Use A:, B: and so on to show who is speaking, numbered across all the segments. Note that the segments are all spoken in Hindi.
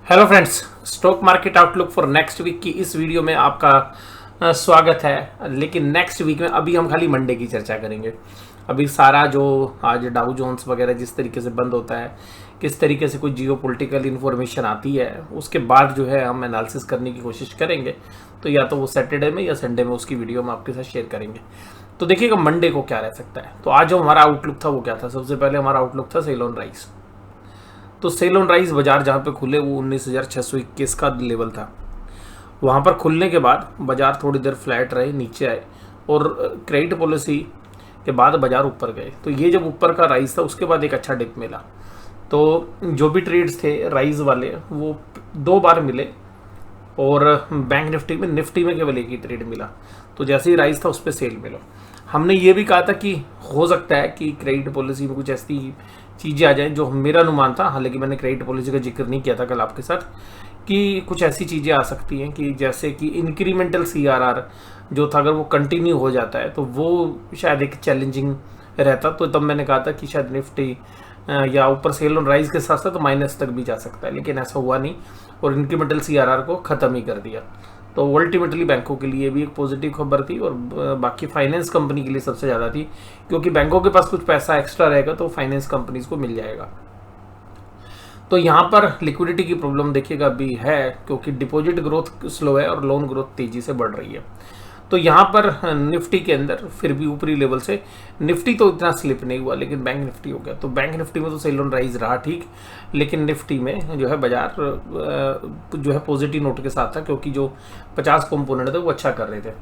A: Hello friends, stock market outlook for next week की इस वीडियो में आपका स्वागत है। लेकिन नेक्स्ट वीक में अभी हम खाली मंडे की चर्चा करेंगे। अभी सारा जो आज डाउ जोन्स वगैरह जिस तरीके से बंद होता है, किस तरीके से कोई जियो पॉलिटिकल इन्फॉर्मेशन आती है, उसके बाद जो है हम एनालिसिस करने की कोशिश करेंगे। तो या तो वो सैटरडे में या संडे में उसकी वीडियो हम आपके साथ शेयर करेंगे। तो देखिएगा मंडे को क्या रह सकता है। तो आज जो हमारा आउटलुक था वो क्या था? सबसे पहले हमारा आउटलुक था सेल ऑन राइस। तो सेल ऑन राइस बाजार जहाँ पे खुले वो 19,621 का लेवल था। वहाँ पर खुलने के बाद बाजार थोड़ी देर फ्लैट रहे, नीचे आए और क्रेडिट पॉलिसी के बाद बाजार ऊपर गए। तो ये जब ऊपर का राइस था उसके बाद एक अच्छा डिप मिला। तो जो भी ट्रेड्स थे राइस वाले वो 2 बार मिले और बैंक निफ्टी में केवल एक ही ट्रेड मिला। तो जैसे ही राइस था उस पर सेल मिला। हमने ये भी कहा था कि हो सकता है कि क्रेडिट पॉलिसी में कुछ ऐसी चीज़ें आ जाएं जो मेरा अनुमान था। हालांकि मैंने क्रेडिट पॉलिसी का जिक्र नहीं किया था कल आपके साथ, कि कुछ ऐसी चीज़ें आ सकती हैं कि जैसे कि इंक्रीमेंटल CRR जो था अगर वो कंटिन्यू हो जाता है तो वो शायद एक चैलेंजिंग रहता। तो तब मैंने कहा था कि शायद निफ्टी या ऊपर सेल ऑन राइज के साथ साथ माइनस तक भी जा सकता है, लेकिन ऐसा हुआ नहीं और इंक्रीमेंटल CRR को ख़त्म ही कर दिया। तो अल्टीमेटली बैंकों के लिए भी एक पॉजिटिव खबर थी और बाकी फाइनेंस कंपनी के लिए सबसे ज़्यादा थी, क्योंकि बैंकों के पास कुछ पैसा एक्स्ट्रा रहेगा तो फाइनेंस कंपनीज को मिल जाएगा। तो यहाँ पर लिक्विडिटी की प्रॉब्लम देखिएगा अभी है, क्योंकि डिपॉजिट ग्रोथ स्लो है और लोन ग्रोथ तेज़ी से बढ़ रही है। तो यहाँ पर निफ्टी के अंदर फिर भी ऊपरी लेवल से निफ्टी तो इतना स्लिप नहीं हुआ, लेकिन बैंक निफ्टी हो गया। तो बैंक निफ्टी में तो सेल ऑन राइज रहा ठीक, लेकिन निफ्टी में जो है बाजार जो है पॉजिटिव नोट के साथ था, क्योंकि जो 50 कंपोनेंट थे वो अच्छा कर रहे थे।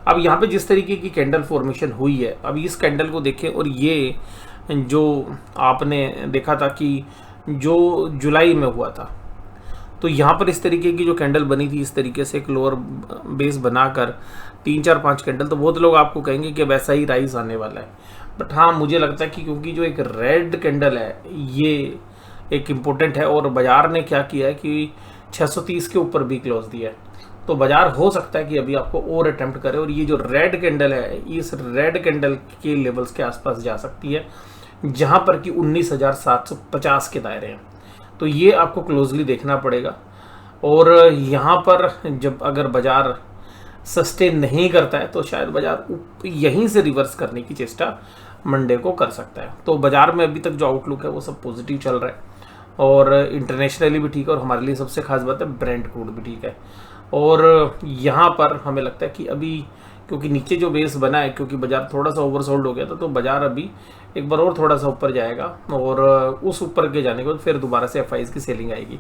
A: अब यहाँ पे जिस तरीके की कैंडल फॉर्मेशन हुई है, अब इस कैंडल को देखें और ये जो आपने देखा था कि जो जुलाई में हुआ था, तो यहाँ पर इस तरीके की जो कैंडल बनी थी, इस तरीके से एक लोअर बेस बनाकर 3 4 5 कैंडल, तो बहुत लोग आपको कहेंगे कि वैसा ही राइज आने वाला है। बट हाँ, मुझे लगता है कि क्योंकि जो एक रेड कैंडल है ये एक इम्पोर्टेंट है और बाजार ने क्या किया है कि 630 के ऊपर भी क्लोज दिया है। तो बाजार हो सकता है कि अभी आपको और अटेम्प्ट करे और ये जो रेड कैंडल है इस रेड कैंडल के लेवल्स के आसपास जा सकती है, जहाँ पर कि 19,750 के दायरे हैं। तो ये आपको क्लोजली देखना पड़ेगा। और यहाँ पर जब अगर बाजार सस्टेन नहीं करता है तो शायद बाजार यहीं से रिवर्स करने की चेष्टा मंडे को कर सकता है। तो बाजार में अभी तक जो आउटलुक है वो सब पॉजिटिव चल रहा है और इंटरनेशनली भी ठीक है, और हमारे लिए सबसे खास बात है ब्रेंट क्रूड भी ठीक है। और यहाँ पर हमें लगता है कि अभी क्योंकि नीचे जो बेस बना है, क्योंकि बाजार थोड़ा सा ओवरसोल्ड हो गया था, तो बाजार अभी एक बार और थोड़ा सा ऊपर जाएगा और उस ऊपर के जाने के बाद फिर दोबारा से FIs की सेलिंग आएगी।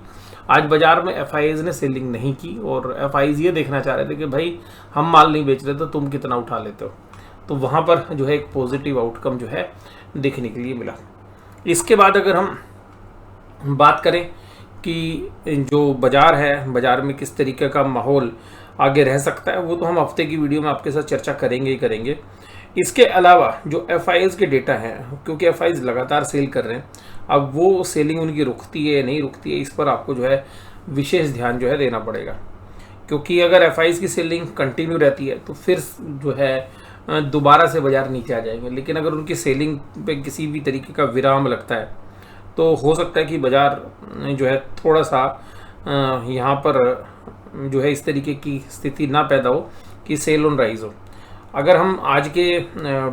A: आज बाजार में FIs ने सेलिंग नहीं की और FIs ये देखना चाह रहे थे कि भाई हम माल नहीं बेच रहे तो तुम कितना उठा लेते हो। तो वहाँ पर जो है एक पॉजिटिव आउटकम जो है देखने के लिए मिला। इसके बाद अगर हम बात करें कि जो बाजार है, बाजार में किस तरीके का माहौल आगे रह सकता है, वो तो हम हफ्ते की वीडियो में आपके साथ चर्चा करेंगे ही करेंगे। इसके अलावा जो FIs के डेटा हैं, क्योंकि FIs लगातार सेल कर रहे हैं, अब वो सेलिंग उनकी रुकती है या नहीं रुकती है, इस पर आपको जो है विशेष ध्यान जो है देना पड़ेगा। क्योंकि अगर FIs की सेलिंग कंटिन्यू रहती है तो फिर जो है दोबारा से बाजार नीचे आ जाएंगे, लेकिन अगर उनकी सेलिंग पे किसी भी तरीके का विराम लगता है तो हो सकता है कि बाजार जो है थोड़ा सा यहाँ पर जो है इस तरीके की स्थिति ना पैदा हो कि सेल ऑन राइज हो। अगर हम आज के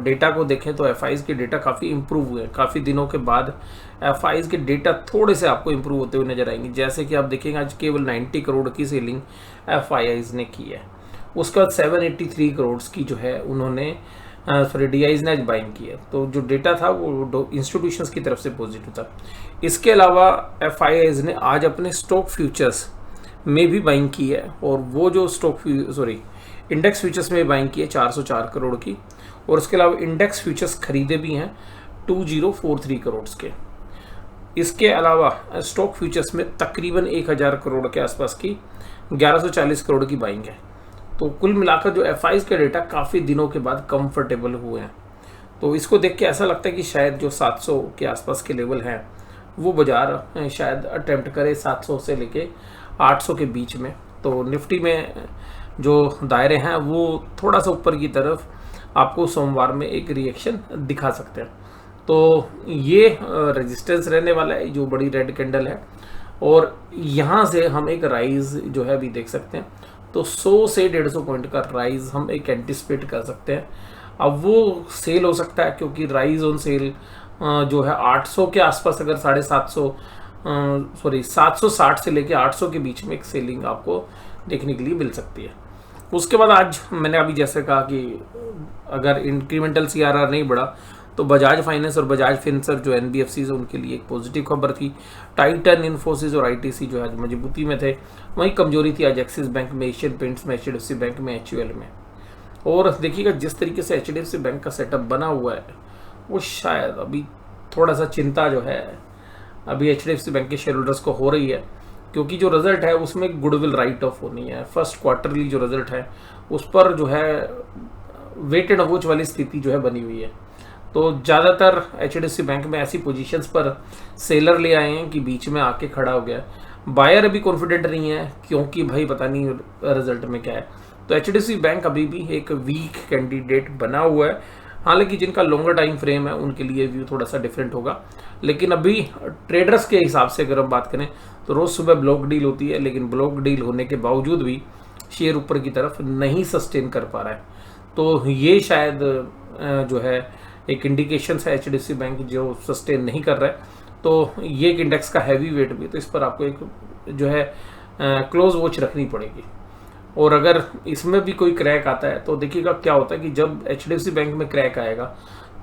A: डेटा को देखें तो FIs के डेटा काफ़ी इम्प्रूव हुए हैं। काफ़ी दिनों के बाद FIs के डेटा थोड़े से आपको इम्प्रूव होते हुए नजर आएंगे। जैसे कि आप देखेंगे आज केवल 90 करोड़ की सेलिंग FIs ने की है, उसका 783 करोड़ की जो है उन्होंने DIs ने आज बाइंग की है। तो जो डेटा था वो इंस्टीट्यूशंस की तरफ से पॉजिटिव था। इसके अलावा FIs ने आज अपने स्टॉक फ्यूचर्स में भी बाइंग की है और वो जो इंडेक्स फ्यूचर्स में बाइंग की है 404 करोड़ की, और उसके अलावा इंडेक्स फ्यूचर्स खरीदे भी हैं 2043 करोड़ के। इसके अलावा स्टॉक फ्यूचर्स में तकरीबन 1000 करोड़ के आसपास की 1140 करोड़ की बाइंग है। तो कुल मिलाकर जो FIs के डेटा काफ़ी दिनों के बाद कंफर्टेबल हुए हैं। तो इसको देख के ऐसा लगता है कि शायद जो 700 के आसपास के लेवल हैं वो बाजार शायद अटेम्प्ट करे 700 से लेके 800 के बीच में। तो निफ्टी में जो दायरे हैं वो थोड़ा सा ऊपर की तरफ आपको सोमवार में एक रिएक्शन दिखा सकते हैं। तो ये रेजिस्टेंस रहने वाला है, जो बड़ी रेड कैंडल है और यहाँ से हम एक राइज जो है अभी देख सकते हैं, तो 100 से 150 पॉइंट का राइज हम एक एंटिसिपेट कर सकते हैं। अब वो सेल हो सकता है क्योंकि राइज ऑन सेल जो है 800 के आसपास, अगर 760 से लेके 800 के बीच में एक सेलिंग आपको देखने के लिए मिल सकती है। उसके बाद आज मैंने अभी जैसे कहा कि अगर इंक्रीमेंटल CRR नहीं बढ़ा तो बजाज फाइनेंस और बजाज फिनसर्व जो NBFCs है उनके लिए एक पॉजिटिव खबर थी। टाइटन, इन्फोसिस और ITC जो आज मजबूती में थे। वहीं कमजोरी थी आज एक्सिस बैंक में, एशियन पेंट्स में, HDFC बैंक में, HUL में। और देखिएगा जिस तरीके से HDFC बैंक का सेटअप बना हुआ है वो शायद अभी थोड़ा सा चिंता जो है अभी HDFC बैंक के शेयर होल्डर्स को हो रही है, क्योंकि जो रिजल्ट है उसमें गुडविल राइट ऑफ होनी है। फर्स्ट क्वार्टरली जो रिजल्ट है उस पर जो है वेट एंड वॉच वाली स्थिति जो है बनी हुई है। तो ज़्यादातर HDFC बैंक में ऐसी पोजीशंस पर सेलर ले आए हैं कि बीच में आके खड़ा हो गया। बायर अभी कॉन्फिडेंट नहीं है क्योंकि भाई पता नहीं रिजल्ट में क्या है। तो HDFC बैंक अभी भी एक वीक कैंडिडेट बना हुआ है। हालांकि जिनका लॉन्गर टाइम फ्रेम है उनके लिए व्यू थोड़ा सा डिफरेंट होगा, लेकिन अभी ट्रेडर्स के हिसाब से अगर हम बात करें तो रोज़ सुबह ब्लॉक डील होती है, लेकिन ब्लॉक डील होने के बावजूद भी शेयर ऊपर की तरफ नहीं सस्टेन कर पा रहा है। तो ये शायद जो है एक इंडिकेशन है HDFC बैंक जो सस्टेन नहीं कर रहा है। तो ये एक इंडेक्स का हैवी वेट भी, तो इस पर आपको एक जो है क्लोज वॉच रखनी पड़ेगी। और अगर इसमें भी कोई क्रैक आता है तो देखिएगा क्या होता है कि जब HDFC बैंक में क्रैक आएगा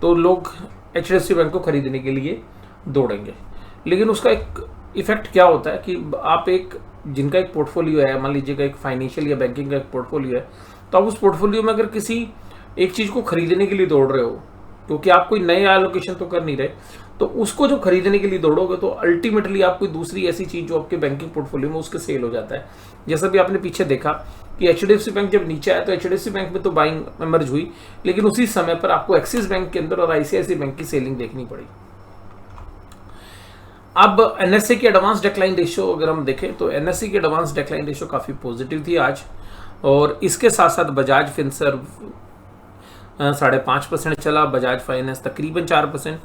A: तो लोग HDFC बैंक को खरीदने के लिए दौड़ेंगे, लेकिन उसका एक इफेक्ट क्या होता है कि आप एक जिनका एक पोर्टफोलियो है, मान लीजिएगा एक फाइनेंशियल या बैंकिंग का एक पोर्टफोलियो है, तो आप उस पोर्टफोलियो में अगर किसी एक चीज़ को खरीदने के लिए दौड़ रहे हो क्योंकि आप कोई नई एलोकेशन तो कर नहीं रहे, तो उसको जब खरीदने के लिए दौड़ोगे तो अल्टीमेटली आप कोई दूसरी ऐसी चीज़ जो आपके बैंकिंग पोर्टफोलियो में उसके सेल हो जाता है। जैसा भी आपने पीछे देखा कि HDFC बैंक जब नीचे आया तो HDFC बैंक में तो बाइंग इमर्ज हुई, लेकिन उसी समय पर आपको एक्सिस बैंक के अंदर और ICICI बैंक की सेलिंग देखनी पड़ी। अब NSE की एडवांस डिक्लाइन रेशियो अगर हम देखें तो NSE की एडवांस डिक्लाइन रेशियो काफ़ी पॉजिटिव थी आज, और इसके साथ साथ बजाज फिनसर्व 5.5% चला, बजाज फाइनेंस तकरीबन 4%,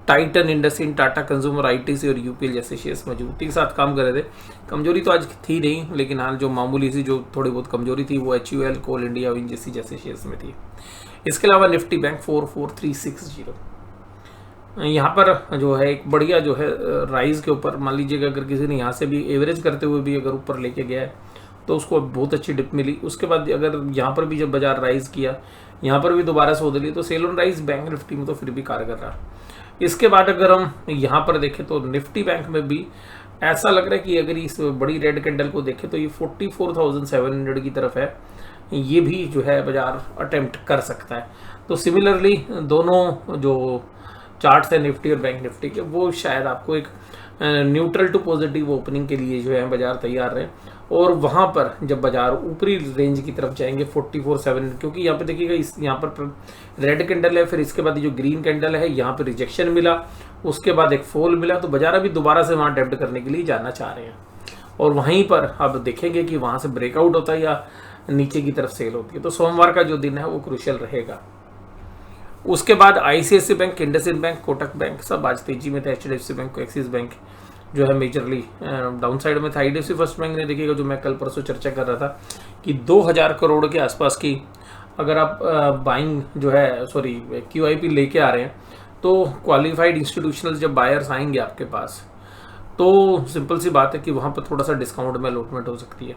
A: Titan, IndusInd, Tata consumer, ITC और UPL जैसे शेयर्स मजबूती के साथ काम कर रहे थे। कमजोरी तो आज थी नहीं, लेकिन हाल जो मामूली सी जो थोड़ी बहुत कमजोरी थी वो HUL, कोल इंडिया, ONGC जैसे शेयर्स में थी। इसके अलावा निफ्टी बैंक 44360 यहाँ पर जो है एक बढ़िया जो है राइज के ऊपर, मान लीजिएगा अगर किसी ने यहाँ से भी एवरेज करते हुए भी अगर ऊपर लेके गया है तो उसको बहुत अच्छी डिप मिली। उसके बाद अगर यहाँ पर भी जब बाजार राइज किया, यहाँ पर भी दोबारा सौदे लिए, तो sell on rise bank Nifty में तो फिर भी कारगर रहा। इसके बाद अगर हम यहाँ पर देखें तो निफ्टी बैंक में भी ऐसा लग रहा है कि अगर इस बड़ी रेड कैंडल को देखें तो ये 44,700 की तरफ है, ये भी जो है बाजार अटेम्प्ट कर सकता है। तो सिमिलरली दोनों जो चार्ट्स है निफ्टी और बैंक निफ्टी के, वो शायद आपको एक न्यूट्रल टू पॉजिटिव ओपनिंग के लिए जो है बाजार तैयार रहे। और वहाँ पर जब बाजार ऊपरी रेंज की तरफ जाएंगे 44,700, क्योंकि यहाँ पे देखिएगा इस यहाँ पर रेड कैंडल है, फिर इसके बाद जो ग्रीन कैंडल है यहाँ पे रिजेक्शन मिला, उसके बाद एक फॉल मिला, तो बाजार अभी दोबारा से वहाँ अटेम्प्ट करने के लिए जाना चाह रहे हैं। और वहीं पर अब देखेंगे कि वहाँ से ब्रेकआउट होता है या नीचे की तरफ सेल होती है। तो सोमवार का जो दिन है वो क्रूशियल रहेगा। उसके बाद ICICI bank, IndusInd bank, Kotak bank सब आज तेजी में थे। HDFC बैंक को, एक्सिस बैंक जो है मेजरली डाउन साइड में था। IDFC फर्स्ट बैंक ने देखिएगा जो मैं कल परसों चर्चा कर रहा था कि 2000 करोड़ के आसपास की अगर आप बाइंग जो है QIP लेके आ रहे हैं तो क्वालिफाइड इंस्टीट्यूशनल जब बायर्स आएंगे आपके पास तो सिंपल सी बात है कि वहाँ पर थोड़ा सा डिस्काउंट में अलॉटमेंट हो सकती है।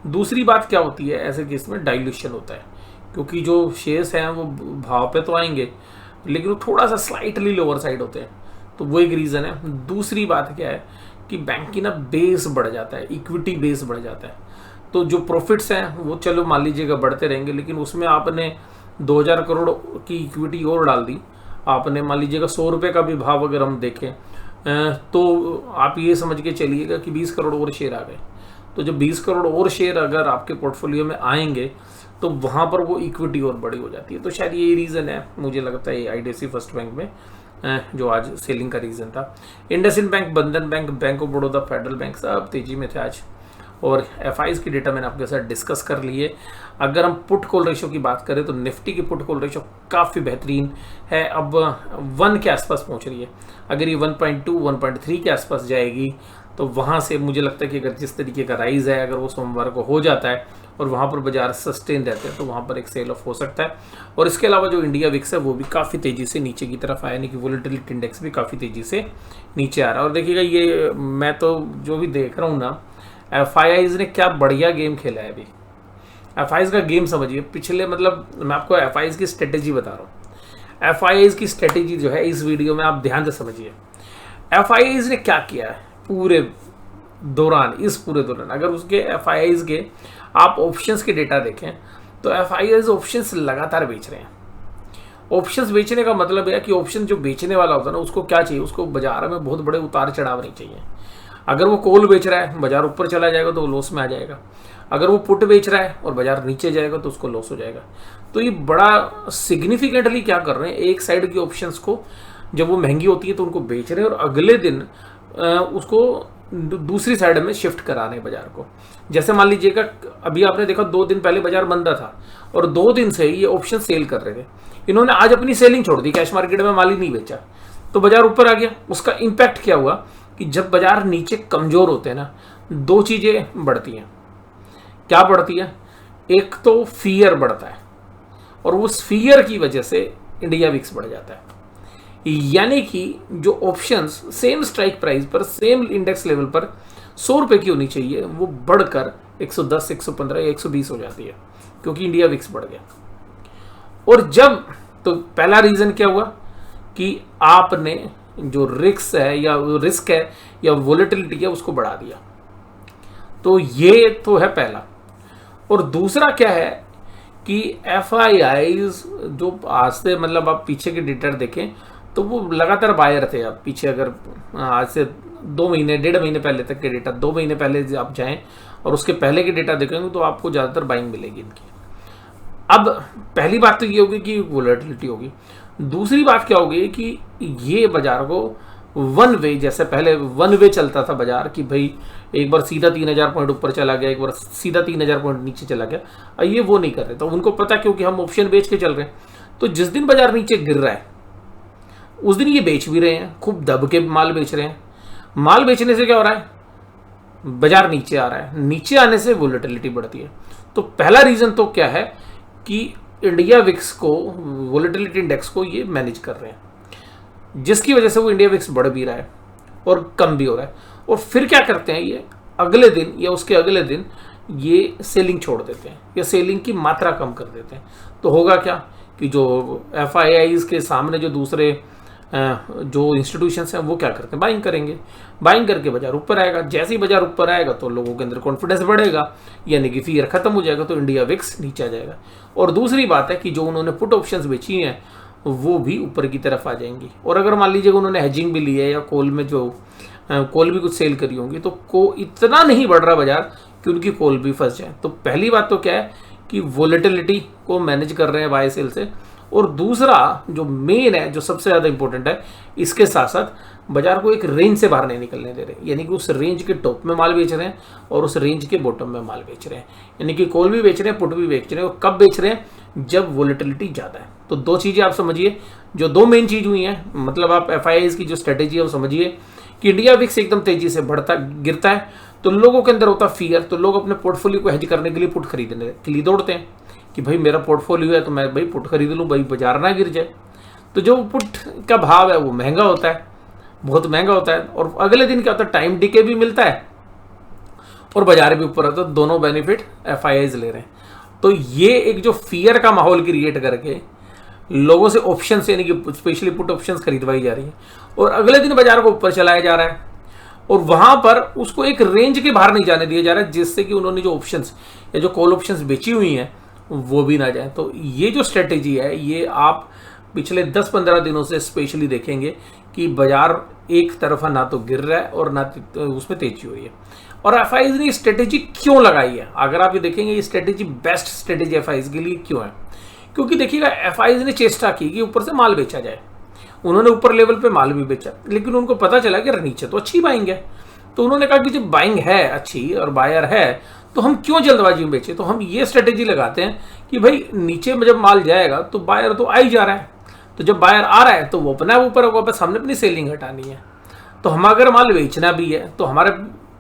A: दूसरी बात क्या होती है ऐसे केस में, डाइल्यूशन होता है, क्योंकि जो शेयर्स हैं वो भाव पे तो आएंगे लेकिन वो थोड़ा सा स्लाइटली लोअर साइड होते हैं, तो वो एक रीज़न है। दूसरी बात क्या है कि बैंक की ना बेस बढ़ जाता है, इक्विटी बेस बढ़ जाता है, तो जो प्रॉफिट्स हैं वो चलो मान लीजिएगा बढ़ते रहेंगे, लेकिन उसमें आपने 2000 करोड़ की इक्विटी और डाल दी, आपने मान लीजिएगा 100 रुपये का भी भाव अगर हम देखें तो आप ये समझ के चलिएगा कि 20 करोड़ और शेयर आ गए। तो जब 20 करोड़ और शेयर अगर आपके पोर्टफोलियो में आएंगे तो वहाँ पर वो इक्विटी और बड़ी हो जाती है। तो शायद ये रीज़न है, मुझे लगता है IDFC फर्स्ट बैंक में जो आज सेलिंग का रीज़न था। इंडसइंड बैंक, बंधन bank, bank of Baroda, federal bank सब तेजी में थे आज। और FIs की डेटा मैंने आपके साथ डिस्कस कर लिए। अगर हम पुट कॉल रेशियो की बात करें तो निफ्टी की पुट कॉल रेशियो काफ़ी बेहतरीन है, अब 1 के आसपास पहुंच रही है। अगर ये 1.2, 1.3 के आसपास जाएगी तो वहाँ से मुझे लगता है कि अगर जिस तरीके का राइज है, अगर वो सोमवार को हो जाता है और वहाँ पर बाजार सस्टेन रहते हैं, तो वहाँ पर एक सेल ऑफ हो सकता है। और इसके अलावा जो इंडिया विक्स है वो भी काफ़ी तेज़ी से नीचे की तरफ आया, यानी कि वोलेटिलिटी इंडेक्स भी काफ़ी तेज़ी से नीचे आ रहा है। और देखिएगा ये मैं तो जो भी देख रहा हूँ ना, FIIs ने क्या बढ़िया गेम खेला है अभी। FIIs का गेम समझिए, पिछले मतलब मैं आपको FIIs की स्ट्रेटेजी बता रहा हूँ। FIIs की स्ट्रेटेजी जो है इस वीडियो में आप ध्यान से समझिए। FIIs ने क्या किया है पूरे दौरान, इस पूरे दौरान अगर उसके FIIs के आप ऑप्शंस के डेटा देखें तो FIIs ऑप्शंस लगातार बेच रहे हैं। ऑप्शंस बेचने का मतलब है कि ऑप्शन जो बेचने वाला होता है ना, उसको क्या चाहिए, उसको बाजार में बहुत बड़े उतार चढ़ाव नहीं चाहिए। अगर वो कॉल बेच रहा है, बाजार ऊपर चला जाएगा तो लॉस में आ जाएगा। अगर वो पुट बेच रहा है और बाजार नीचे जाएगा तो उसको लॉस हो जाएगा। तो ये बड़ा सिग्निफिकेंटली क्या कर रहे हैं, एक साइड की ऑप्शंस को जब वो महंगी होती है तो उनको बेच रहे हैं और अगले दिन उसको दूसरी साइड में शिफ्ट करा रहे हैं बाजार को। जैसे मान लीजिएगा अभी आपने देखा 2 दिन पहले बाजार मंदा था और 2 दिन से ये ऑप्शन सेल कर रहे थे। इन्होंने आज अपनी सेलिंग छोड़ दी, कैश मार्केट में माल ही नहीं बेचा तो बाजार ऊपर आ गया। उसका इम्पैक्ट क्या हुआ कि जब बाजार नीचे कमजोर होते हैं ना, 2 चीजें बढ़ती हैं। क्या बढ़ती है, एक तो फियर बढ़ता है और उस फियर की वजह से इंडिया विक्स बढ़ जाता है। यानी कि जो ऑप्शंस सेम स्ट्राइक प्राइस पर, सेम इंडेक्स लेवल पर 100 रुपए की होनी चाहिए, वो बढ़कर 110, 115 या 120 हो जाती है क्योंकि इंडिया विक्स बढ़ गया। और जब तो पहला रीजन क्या हुआ कि आपने जो रिस्क है या वोलेटिलिटी है उसको बढ़ा दिया। तो ये तो है पहला। और दूसरा क्या है कि FIIs जो आज से मतलब आप पीछे के डेटा देखें तो वो लगातार बायर थे। आप पीछे अगर आज से 2 महीने 1.5 महीने पहले तक के डेटा, 2 महीने पहले आप जाएं और उसके पहले के डेटा देखेंगे तो आपको ज़्यादातर बाइंग मिलेगी इनकी। अब पहली बात तो ये होगी कि वोलेटिलिटी होगी। दूसरी बात क्या होगी कि ये बाजार को वन वे, जैसे पहले वन वे चलता था बाजार कि भाई एक बार सीधा 3000 पॉइंट ऊपर चला गया, एक बार सीधा 3000 पॉइंट नीचे चला गया, और ये वो नहीं कर रहे। तो उनको पता क्योंकि हम ऑप्शन बेच के चल रहे हैं, तो जिस दिन बाजार नीचे गिर रहा है उस दिन ये बेच भी रहे हैं, खूब दब के माल बेच रहे हैं। माल बेचने से क्या हो रहा है, बाजार नीचे आ रहा है, नीचे आने से वोलेटिलिटी बढ़ती है। तो पहला रीजन तो क्या है कि इंडिया विक्स को, वोलेटिलिटी इंडेक्स को ये मैनेज कर रहे हैं, जिसकी वजह से वो इंडिया विक्स बढ़ भी रहा है और कम भी हो रहा है। और फिर क्या करते हैं, ये अगले दिन या उसके अगले दिन ये सेलिंग छोड़ देते हैं या सेलिंग की मात्रा कम कर देते हैं। तो होगा क्या कि जो FIIs के सामने जो दूसरे जो इंस्टीट्यूशंस हैं वो क्या करते हैं, बाइंग करेंगे। बाइंग करके बाजार ऊपर आएगा। जैसे ही बाजार ऊपर आएगा तो लोगों के अंदर कॉन्फिडेंस बढ़ेगा, यानी कि फियर खत्म हो जाएगा, तो इंडिया विक्स नीचे आ जाएगा। और दूसरी बात है कि जो उन्होंने पुट ऑप्शंस बेची हैं वो भी ऊपर की तरफ आ जाएंगी। और अगर मान लीजिए उन्होंने हेजिंग भी ली है या कॉल में जो कॉल भी कुछ सेल करी होंगी, तो इतना नहीं बढ़ रहा बाजार कि उनकी कॉल भी फंस जाए। तो पहली बात तो क्या है कि वोलेटिलिटी को मैनेज कर रहे हैं बाय सेल से। और दूसरा जो मेन है, जो सबसे ज़्यादा इंपॉर्टेंट है, इसके साथ साथ बाजार को एक रेंज से बाहर नहीं निकलने दे रहे, यानी कि उस रेंज के टॉप में माल बेच रहे हैं और उस रेंज के बॉटम में माल बेच रहे हैं। यानी कि कॉल भी बेच रहे हैं, पुट भी बेच रहे हैं। और कब बेच रहे हैं, जब वोलेटिलिटी ज़्यादा है। तो 2 चीज़ें आप समझिए, जो 2 मेन चीज़ हुई हैं, मतलब आप FIIs की जो स्ट्रेटेजी है वो समझिए कि इंडिया विक्स एकदम तेजी से बढ़ता गिरता है तो लोगों के अंदर होता फियर, तो लोग अपने पोर्टफोलियो को हेज करने के लिए पुट खरीदने के लिए दौड़ते हैं कि भाई मेरा पोर्टफोलियो है तो मैं भाई पुट खरीद लूँ, भाई बाजार ना गिर जाए। तो जो पुट का भाव है वो महंगा होता है, बहुत महंगा होता है। और अगले दिन क्या होता है, टाइम डिके भी मिलता है और बाजार भी ऊपर आता है। तो दोनों बेनिफिट FIIs ले रहे हैं। तो ये एक जो फियर का माहौल क्रिएट करके लोगों से ऑप्शन, यानी कि स्पेशली पुट ऑप्शंस खरीदवाई जा रही है और अगले दिन बाजार को ऊपर चलाया जा रहा है और वहां पर उसको एक रेंज के बाहर नहीं जाने दिया जा रहा है, जिससे कि उन्होंने जो ऑप्शंस या जो कॉल ऑप्शंस बेची हुई हैं वो भी ना जाए। तो ये जो स्ट्रेटेजी है, ये आप पिछले 10-15 दिनों से स्पेशली देखेंगे कि बाजार एक तरफा ना तो गिर रहा है और ना उसमें तेजी हो रही है। और FIIs ने स्ट्रेटेजी क्यों लगाई है, अगर आप ये देखेंगे ये स्ट्रेटेजी बेस्ट स्ट्रेटेजी FIIs के लिए क्यों है, क्योंकि देखिएगा FIIs ने चेष्टा की कि ऊपर से माल बेचा जाए। उन्होंने ऊपर लेवल पे माल भी बेचा, लेकिन उनको पता चला कि नीचे तो अच्छी बाइंग है। तो उन्होंने कहा कि जब बाइंग है अच्छी और बायर है तो हम क्यों जल्दबाजी में बेचे। तो हम ये स्ट्रेटेजी लगाते हैं कि भाई नीचे में जब माल जाएगा तो बायर तो आ ही जा रहा है, तो जब बायर आ रहा है तो वो अपना ऊपर होगा, बस हमने अपनी सेलिंग हटानी है। तो हम अगर माल बेचना भी है तो हमारे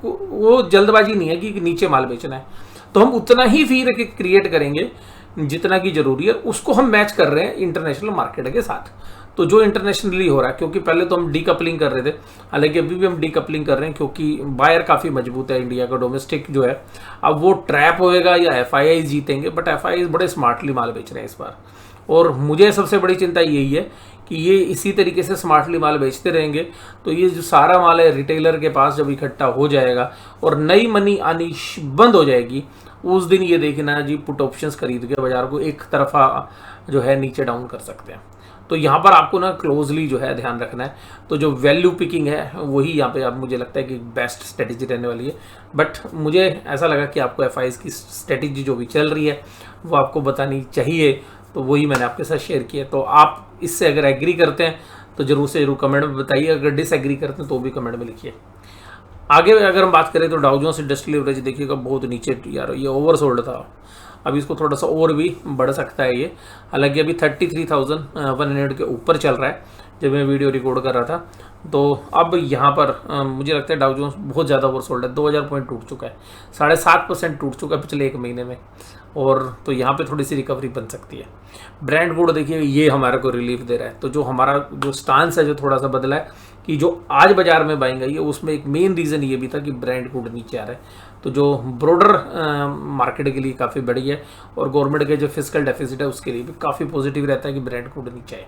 A: वो जल्दबाजी नहीं है कि नीचे माल बेचना है, तो हम उतना ही फी क्रिएट करेंगे जितना की जरूरी है, उसको हम मैच कर रहे हैं इंटरनेशनल मार्केट के साथ। तो जो इंटरनेशनली हो रहा है, क्योंकि पहले तो हम डीकपलिंग कर रहे थे, हालांकि अभी भी हम डीकपलिंग कर रहे हैं क्योंकि बायर काफ़ी मजबूत है इंडिया का डोमेस्टिक जो है। अब वो ट्रैप होएगा या एफआईआई जीतेंगे, बट एफआईआई बड़े स्मार्टली माल बेच रहे हैं इस बार। और मुझे सबसे बड़ी चिंता यही है कि ये इसी तरीके से स्मार्टली माल बेचते रहेंगे तो ये जो सारा माल है रिटेलर के पास जब इकट्ठा हो जाएगा और नई मनी आनी बंद हो जाएगी, उस दिन ये देखना जी पुट ऑप्शंस खरीद के बाजार को एक तरफा जो है नीचे डाउन कर सकते हैं। तो यहाँ पर आपको ना क्लोजली जो है ध्यान रखना है। तो जो वैल्यू पिकिंग है वही यहाँ पे अब मुझे लगता है कि बेस्ट स्ट्रेटेजी रहने वाली है। बट मुझे ऐसा लगा कि आपको एफआईआई की स्ट्रेटेजी जो भी चल रही है वो आपको बतानी चाहिए, तो वही मैंने आपके साथ शेयर किया। तो आप इससे अगर एग्री करते हैं तो जरूर से जरूर कमेंट में बताइए, अगर डिसएग्री करते हैं तो भी कमेंट में लिखिए। आगे अगर हम बात करें तो डाउ जोन्स इंडस्ट्रियल एवरेज देखिएगा बहुत नीचे यार, ये ओवरसोल्ड था। अभी इसको थोड़ा सा और भी बढ़ सकता है ये, हालांकि अभी 33,100 के ऊपर चल रहा है जब मैं वीडियो रिकॉर्ड कर रहा था। तो अब यहाँ पर मुझे लगता है डाउ जोन्स बहुत ज़्यादा ओवरसोल्ड है, 2000 पॉइंट टूट चुका है, 7.5% टूट चुका है पिछले एक महीने में। और तो यहाँ पे थोड़ी सी रिकवरी बन सकती है। ब्रांड गुड देखिए ये हमारे को रिलीफ दे रहा है। तो जो हमारा जो स्टांस है जो थोड़ा सा बदला है कि जो आज बाजार में बाइंग आई है उसमें एक मेन रीज़न ये भी था कि ब्रांड गुड नीचे आ रहा है, तो जो ब्रॉडर मार्केट के लिए काफ़ी बड़ी है और गवर्नमेंट के जो फिस्कल डेफिसिट है उसके लिए भी काफ़ी पॉजिटिव रहता है कि ब्रांड गुड नीचे आए।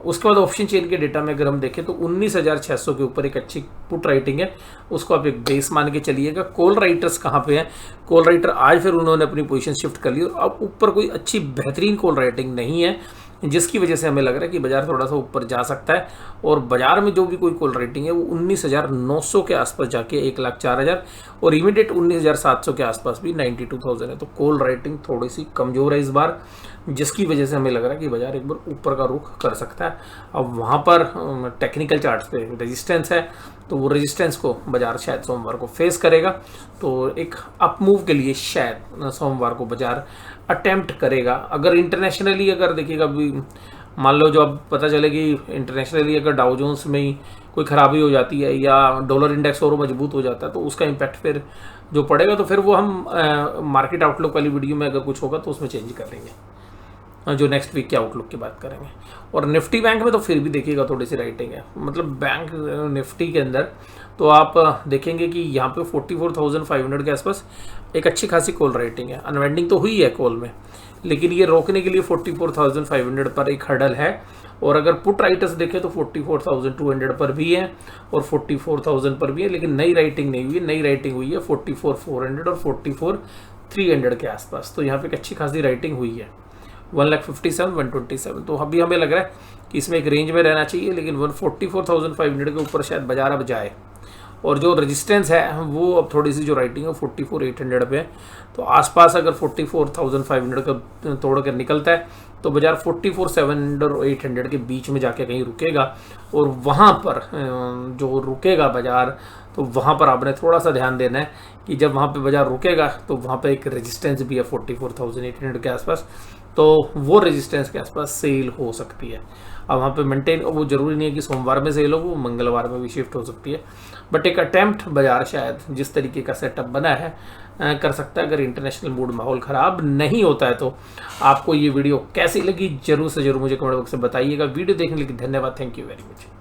A: उसके बाद ऑप्शन चेन के डेटा में अगर हम देखें तो 19,600 के ऊपर एक अच्छी पुट राइटिंग है, उसको आप एक बेस मान के चलिएगा। कॉल राइटर्स कहाँ पे हैं? कॉल राइटर आज फिर उन्होंने अपनी पोजीशन शिफ्ट कर ली और अब ऊपर कोई अच्छी बेहतरीन कॉल राइटिंग नहीं है, जिसकी वजह से हमें लग रहा है कि बाजार थोड़ा सा ऊपर जा सकता है। और बाजार में जो भी कोई कॉल राइटिंग है वो 19,900 के आसपास जाके 1,04,000 और इमीडिएट 19,700 के आसपास भी 92,000 है। तो कॉल राइटिंग थोड़ी सी कमजोर है इस बार, जिसकी वजह से हमें लग रहा है कि बाजार एक बार ऊपर का रुख कर सकता है। अब वहाँ पर टेक्निकल चार्ट्स पे रेजिस्टेंस है, तो वो रेजिस्टेंस को बाजार शायद सोमवार को फेस करेगा। तो एक अप मूव के लिए शायद सोमवार को बाजार अटेम्प्ट करेगा। अगर इंटरनेशनली अगर देखिएगा अभी मान लो जो अब पता चले कि इंटरनेशनली अगर डाउ जोन्स में ही कोई खराबी हो जाती है या डॉलर इंडेक्स और मजबूत हो जाता है तो उसका इम्पैक्ट फिर जो पड़ेगा तो फिर वो हम मार्केट आउटलुक वाली वीडियो में अगर कुछ होगा तो उसमें चेंज कर लेंगे, जो नेक्स्ट वीक के आउटलुक की बात करेंगे। और निफ्टी बैंक में तो फिर भी देखिएगा थोड़ी सी राइटिंग है, मतलब बैंक निफ्टी के अंदर तो आप देखेंगे कि यहाँ पे 44,500 के आसपास एक अच्छी खासी कॉल राइटिंग है। अनवेंडिंग तो हुई है कॉल में, लेकिन ये रोकने के लिए 44,500 पर एक हर्डल है। और अगर पुट राइटर्स देखें तो 44,200 पर भी है और 44,000 पर भी है, लेकिन नई राइटिंग नहीं हुई है। नई राइटिंग हुई है 44,400 और 44,300 के आसपास। तो यहाँ पे एक अच्छी खासी राइटिंग हुई है 1,57,000 127। तो अभी हमें लग रहा है कि इसमें एक रेंज में रहना चाहिए, लेकिन 44,500 के ऊपर शायद बाजार अब जाए। और जो रेजिस्टेंस है वो अब थोड़ी सी जो राइटिंग है 44,800 पे है। तो आसपास अगर 44,500 का तोड़ कर निकलता है तो बाजार 44,700 और 800 के बीच में जाके कहीं रुकेगा। और वहाँ पर जो रुकेगा बाजार, तो वहाँ पर आपने थोड़ा सा ध्यान देना है कि जब वहाँ पे बाजार रुकेगा तो वहाँ पे एक रेजिस्टेंस भी है 44,800 के आसपास, तो वो रेजिस्टेंस के आसपास सेल हो सकती है। अब वहाँ पे मेंटेन, वो जरूरी नहीं है कि सोमवार में सेल हो, वो मंगलवार में भी शिफ्ट हो सकती है। बट एक अटेम्प्ट बाजार शायद जिस तरीके का सेटअप बना है कर सकता है। अगर इंटरनेशनल मूड माहौल ख़राब नहीं होता है तो आपको ये वीडियो कैसी लगी जरूर से जरूर मुझे कमेंट बॉक्स में बताइएगा। वीडियो देखने के लिए धन्यवाद। Thank you very much.